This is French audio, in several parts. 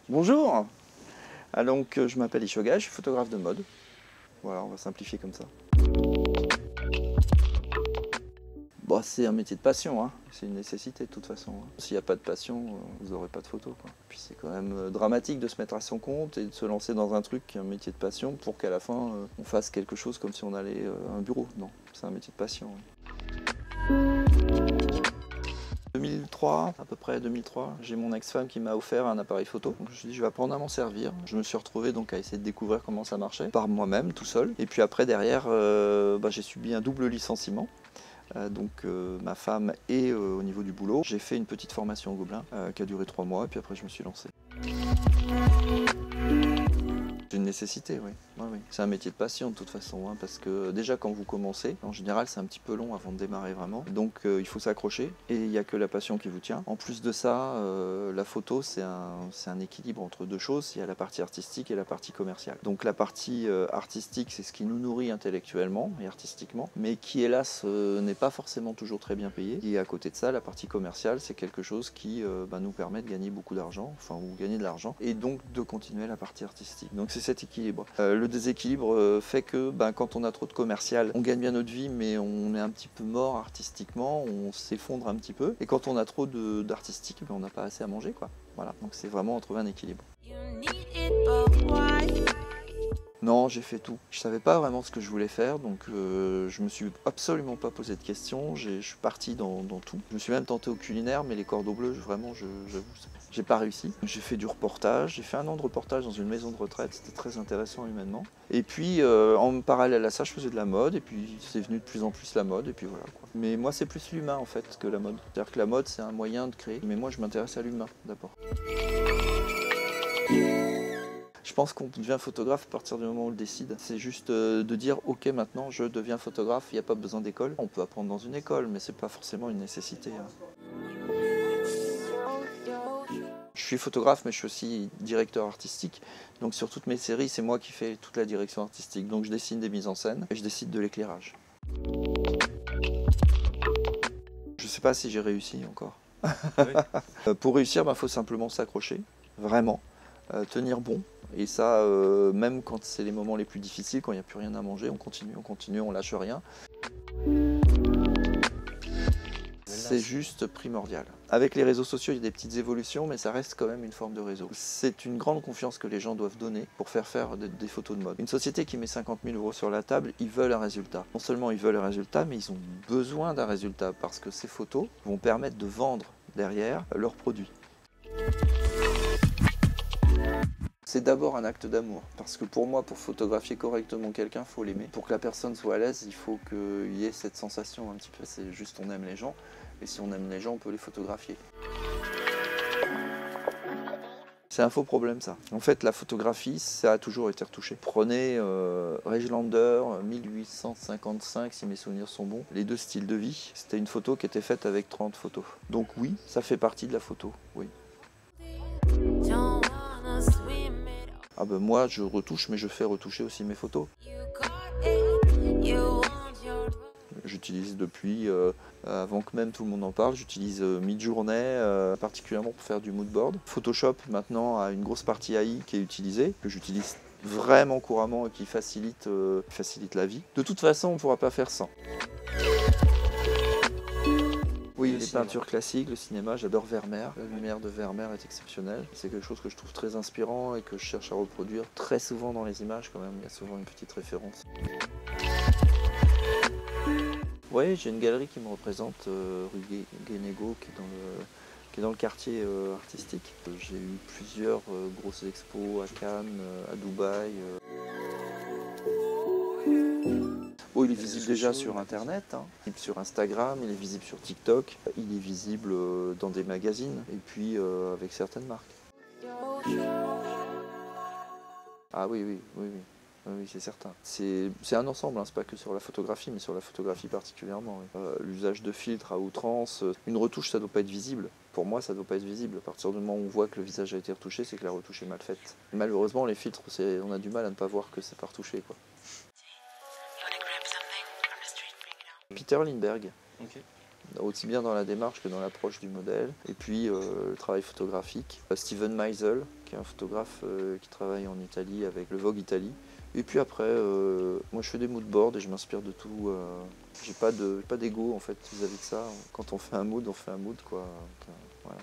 Bonjour. Donc je m'appelle Ishoga, je suis photographe de mode. Voilà, on va simplifier comme ça. Bon, c'est un métier de passion, hein. C'est une nécessité de toute façon, hein. S'il n'y a pas de passion, vous n'aurez pas de photo, quoi. Puis c'est quand même dramatique de se mettre à son compte et de se lancer dans un truc qui est un métier de passion pour qu'à la fin on fasse quelque chose comme si on allait à un bureau. Non, c'est un métier de passion. Oui. 2003, à peu près 2003, j'ai mon ex-femme qui m'a offert un appareil photo. Donc je me suis dit je vais apprendre à m'en servir. Je me suis retrouvé donc à essayer de découvrir comment ça marchait par moi-même, tout seul. Et puis après derrière, j'ai subi un double licenciement. Ma femme et au niveau du boulot. J'ai fait une petite formation au Gobelin qui a duré 3 mois et puis après je me suis lancé. C'est une nécessité, oui. Oui. C'est un métier de passion de toute façon, hein, parce que déjà quand vous commencez, en général c'est un petit peu long avant de démarrer vraiment, donc il faut s'accrocher et il n'y a que la passion qui vous tient. En plus de ça, la photo c'est un équilibre entre deux choses, il y a la partie artistique et la partie commerciale. Donc la partie artistique c'est ce qui nous nourrit intellectuellement et artistiquement, mais qui hélas n'est pas forcément toujours très bien payé. Et à côté de ça, la partie commerciale c'est quelque chose qui nous permet de gagner beaucoup d'argent, ou gagner de l'argent, et donc de continuer la partie artistique. Donc c'est cet équilibre. Le déséquilibre fait que quand on a trop de commercial, on gagne bien notre vie, mais on est un petit peu mort artistiquement, on s'effondre un petit peu. Et quand on a trop d'artistique, on n'a pas assez à manger, quoi. Voilà, donc c'est vraiment trouver un équilibre. Non, j'ai fait tout. Je savais pas vraiment ce que je voulais faire, donc je me suis absolument pas posé de questions. Je suis parti dans tout. Je me suis même tenté au culinaire, mais les cordons bleus, vraiment, j'avoue, j'ai pas réussi. J'ai fait du reportage, j'ai fait 1 an de reportage dans une maison de retraite, c'était très intéressant humainement. Et puis en parallèle à ça, je faisais de la mode, et puis c'est venu de plus en plus la mode, et puis voilà, quoi. Mais moi, c'est plus l'humain en fait que la mode. C'est-à-dire que la mode, c'est un moyen de créer, mais moi, je m'intéresse à l'humain d'abord. Je pense qu'on devient photographe à partir du moment où on le décide. C'est juste de dire ok, maintenant je deviens photographe, il n'y a pas besoin d'école. On peut apprendre dans une école, mais c'est pas forcément une nécessité, hein. Je suis photographe, mais je suis aussi directeur artistique. Donc sur toutes mes séries, c'est moi qui fais toute la direction artistique. Donc je dessine des mises en scène et je décide de l'éclairage. Je sais pas si j'ai réussi encore. Oui. Pour réussir, il faut simplement s'accrocher, vraiment, tenir bon. Et ça, même quand c'est les moments les plus difficiles, quand il n'y a plus rien à manger, on continue, on lâche rien. C'est juste primordial. Avec les réseaux sociaux, il y a des petites évolutions, mais ça reste quand même une forme de réseau. C'est une grande confiance que les gens doivent donner pour faire des photos de mode. Une société qui met 50 000 € sur la table, ils veulent un résultat. Non seulement ils veulent un résultat, mais ils ont besoin d'un résultat parce que ces photos vont permettre de vendre derrière leurs produits. C'est d'abord un acte d'amour, parce que pour moi, pour photographier correctement quelqu'un, il faut l'aimer. Pour que la personne soit à l'aise, il faut qu'il y ait cette sensation un petit peu, c'est juste on aime les gens, et si on aime les gens, on peut les photographier. C'est un faux problème ça. En fait, la photographie, ça a toujours été retouché. Prenez Regelander, 1855, si mes souvenirs sont bons, les 2 styles de vie. C'était une photo qui était faite avec 30 photos. Donc oui, ça fait partie de la photo, oui. Moi, je retouche, mais je fais retoucher aussi mes photos. J'utilise depuis, avant que même tout le monde en parle, j'utilise Midjourney, particulièrement pour faire du moodboard. Photoshop, maintenant, a une grosse partie AI qui est utilisée, que j'utilise vraiment couramment et qui facilite la vie. De toute façon, on ne pourra pas faire sans. Oui, les peintures classiques, le cinéma, j'adore Vermeer. La lumière de Vermeer est exceptionnelle. C'est quelque chose que je trouve très inspirant et que je cherche à reproduire très souvent dans les images quand même. Il y a souvent une petite référence. Oui, j'ai une galerie qui me représente, rue Guénégaud, qui est dans le quartier artistique. J'ai eu plusieurs grosses expos à Cannes, à Dubaï. Il est visible déjà sur internet, hein, sur Instagram, il est visible sur TikTok, il est visible dans des magazines et puis avec certaines marques. Ah oui, c'est certain. C'est un ensemble, hein, c'est pas que sur la photographie, mais sur la photographie particulièrement. Oui. L'usage de filtres à outrance, une retouche ça doit pas être visible. Pour moi ça doit pas être visible. À partir du moment où on voit que le visage a été retouché, c'est que la retouche est mal faite. Malheureusement les filtres, on a du mal à ne pas voir que c'est pas retouché, quoi. Peter Lindbergh, okay. Aussi bien dans la démarche que dans l'approche du modèle, et puis le travail photographique. Steven Meisel, qui est un photographe qui travaille en Italie avec le Vogue Italie. Et puis après, moi je fais des moodboards et je m'inspire de tout. J'ai pas d'ego en fait vis-à-vis de ça. Quand on fait un mood, on fait un mood quoi. Donc,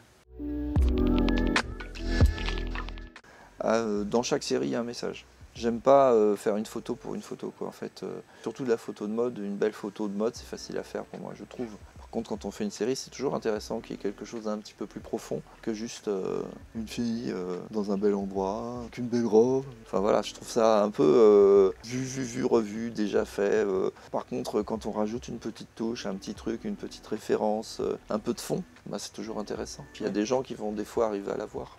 voilà. Dans chaque série, il y a un message. J'aime pas faire une photo pour une photo quoi en fait. Surtout de la photo de mode, une belle photo de mode, c'est facile à faire pour moi, je trouve. Par contre, quand on fait une série, c'est toujours intéressant qu'il y ait quelque chose d'un petit peu plus profond que juste une fille dans un bel endroit, qu'une belle robe. Enfin voilà, je trouve ça un peu vu, revu, déjà fait. Par contre, quand on rajoute une petite touche, un petit truc, une petite référence, un peu de fond, bah, c'est toujours intéressant. Puis il y a des gens qui vont des fois arriver à la voir.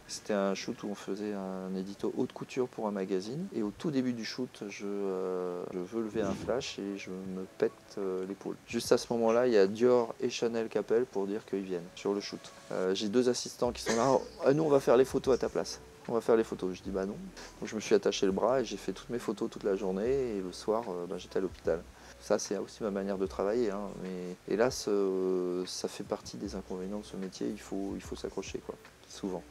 C'était un shoot où on faisait un édito haute couture pour un magazine. Et au tout début du shoot, je veux lever un flash et je me pète l'épaule. Juste à ce moment-là, il y a Dior et Chanel qui appellent pour dire qu'ils viennent sur le shoot. J'ai 2 assistants qui sont là. Oh, nous, on va faire les photos à ta place. On va faire les photos. Je dis bah non. Donc je me suis attaché le bras et j'ai fait toutes mes photos toute la journée. Et le soir, j'étais à l'hôpital. Ça, c'est aussi ma manière de travailler. Hein. Mais hélas, ça fait partie des inconvénients de ce métier. Il faut s'accrocher, quoi, souvent.